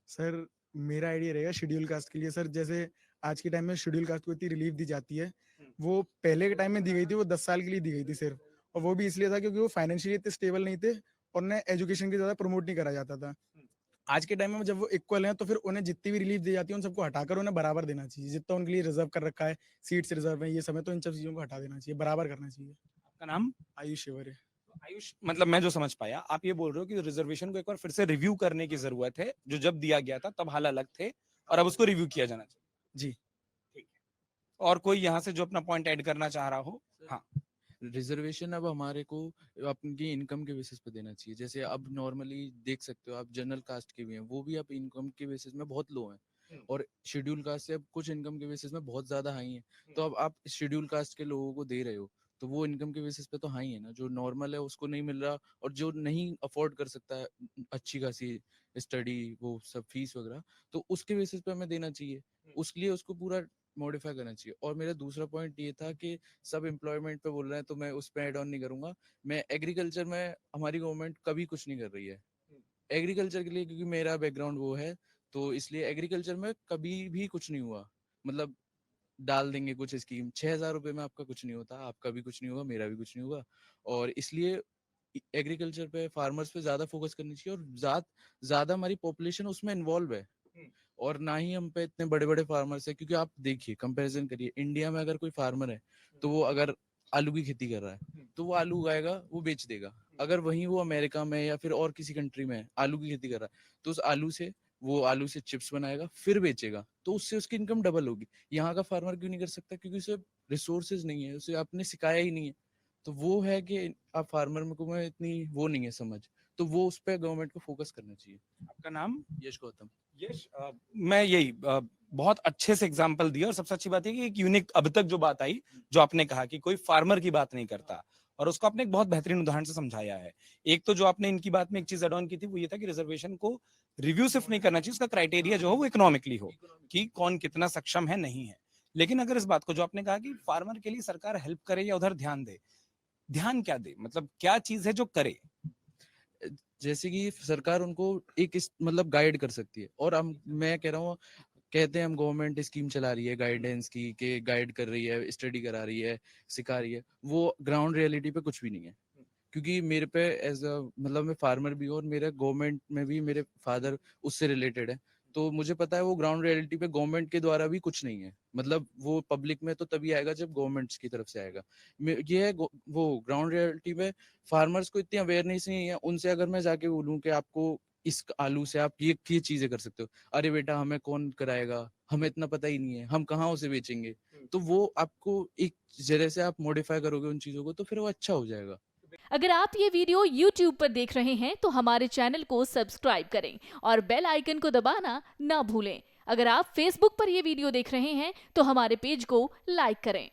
Sir मेरा idea रहेगा schedule caste के लिए। सर जैसे आज के टाइम में शेड्यूल कास्ट को इतनी रिलीफ दी जाती है, वो पहले के टाइम में दी गई थी, वो 10 साल के लिए दी गई थी सिर्फ, और वो भी इसलिए था क्योंकि वो फाइनेंशियली इतने स्टेबल नहीं थे और उन्हें एजुकेशन की ज़्यादा प्रमोट नहीं करा जाता था। आज के टाइम में जब वो इक्वल हैं तो फिर उन्हें जितनी भी रिलीफ दी जाती है उन सबको हटाकर उन्हें बराबर देना चाहिए। जितना उनके लिए रिजर्व कर रखा है, सीट्स रिजर्व है, ये सब है, तो इन सब चीज़ों को हटा देना चाहिए, बराबर करना चाहिए। आपका नाम? आयुष शिवर है। आयुष, मतलब मैं जो समझ पाया, आप ये बोल रहे हो कि रिजर्वेशन को एक बार फिर से रिव्यू करने की जरूरत है। जो जब दिया गया था तब हाल अलग थे और अब उसको रिव्यू किया जाना चाहिए। जी। ठीक है। और कोई यहाँ से जो अपना पॉइंट ऐड करना चाह रहा हो? हाँ। रिजर्वेशन अब हमारे को अपनी इनकम के बेसिस पे देना चाहिए। जैसे अब नॉर्मली देख सकते हो आप, जनरल कास्ट के भी हैं, वो भी अब इनकम के बेसिस में बहुत लो हैं, और शेड्यूल कास्ट से अब कुछ इनकम के बेसिस में बहुत ज्यादा हाई हैं। तो अब आप शेड्यूल कास्ट के लोगों को दे रहे हो, तो वो इनकम के बेसिस पे तो हाई है ना। जो नॉर्मल है उसको नहीं मिल रहा, और जो नहीं अफोर्ड कर सकता है अच्छी खासी स्टडी, वो सब फीस वगैरह, तो उसके बेसिस पे हमें देना चाहिए। उसके लिए उसको पूरा मॉडिफाई करना चाहिए। और मेरा दूसरा पॉइंट ये था कि सब एम्प्लॉयमेंट पे बोल रहे हैं, तो मैं उस पर एड ऑन नहीं करूंगा। मैं एग्रीकल्चर में हमारी गवर्नमेंट कभी कुछ नहीं कर रही है एग्रीकल्चर के लिए, क्योंकि मेरा बैकग्राउंड वो है, तो इसलिए एग्रीकल्चर में कभी भी कुछ नहीं हुआ। मतलब डाल देंगे कुछ स्कीम, 6,000 रुपए में आपका कुछ नहीं होता, आपका भी कुछ नहीं होगा, मेरा भी कुछ नहीं होगा। और इसलिए एग्रीकल्चर पे, फार्मर्स पे ज्यादा फोकस करनी चाहिए, और ज्यादा हमारी पॉपुलेशन उसमें इन्वॉल्व है, और ना ही हम पे इतने बड़े बड़े फार्मर्स है। क्योंकि आप देखिए, कंपैरिजन करिए, इंडिया में अगर कोई फार्मर है तो वो अगर आलू की खेती कर रहा है तो वो आलू उगाएगा, वो बेच देगा। अगर वहीं वो अमेरिका में या फिर और किसी कंट्री में आलू की खेती कर रहा है, तो उस आलू से चिप्स बनाएगा, फिर बेचेगा, तो उससे उसकी इनकम डबल होगी। यहाँ का फार्मर क्यों नहीं कर सकता? क्योंकि उसे रिसोर्सेज नहीं है, उसे आपने सिखाया ही नहीं है। तो वो है कि आप फार्मर में को में इतनी वो नहीं है समझ, तो वो उस पर गवर्नमेंट को फोकस करना चाहिए। आपका नाम? यश गौतम। यश, मैं यही बहुत अच्छे से एग्जांपल दिया, और सबसे अच्छी बात है कि एक यूनिक अब तक जो बात आई, जो आपने कहा कि कोई फार्मर की बात नहीं करता, और उसको आपने एक बहुत बेहतरीन उदाहरण से समझाया है। एक तो जो आपने इनकी बात में एक चीज एड ऑन की थी, वो ये था कि रिजर्वेशन को रिव्यू सिर्फ नहीं करना चाहिए, उसका क्राइटेरिया जो हो वो इकोनॉमिकली हो, कि कौन कितना सक्षम है, नहीं है। लेकिन अगर इस बात को जो आपने कहा कि फार्मर के लिए सरकार हेल्प करे या उधर ध्यान दे, ध्यान क्या दे, मतलब क्या चीज है जो करे? जैसे कि सरकार उनको एक मतलब गाइड कर सकती है। और हम, मैं कह रहा हूँ, कहते हैं हम गवर्नमेंट स्कीम चला रही है गाइडेंस की, के गाइड कर रही है, स्टडी करा रही है, सिखा रही है, वो ग्राउंड रियलिटी पे कुछ भी नहीं है। क्योंकि मेरे पे एज अ, मतलब मैं फार्मर भी हूँ, और मेरे गवर्नमेंट में भी मेरे फादर उससे रिलेटेड है, तो मुझे पता है वो ग्राउंड रियलिटी पे गवर्नमेंट के द्वारा भी कुछ नहीं है। मतलब वो पब्लिक में तो तभी आएगा जब गवर्नमेंट की तरफ से आएगा। ये है वो ग्राउंड रियलिटी पे फार्मर्स को इतनी अवेयरनेस नहीं है। उनसे अगर मैं जाके बोलूँ कि आपको इस आलू से आप ये चीजें कर सकते हो, अरे बेटा हमें कौन कराएगा, हमें इतना पता ही नहीं है, हम कहाँ उसे बेचेंगे। तो वो आपको एक जरिए से आप मॉडिफाई करोगे उन चीजों को, तो फिर वो अच्छा हो जाएगा। अगर आप ये वीडियो YouTube पर देख रहे हैं तो हमारे चैनल को सब्सक्राइब करें और बेल आइकन को दबाना ना भूलें। अगर आप Facebook पर ये वीडियो देख रहे हैं तो हमारे पेज को लाइक करें।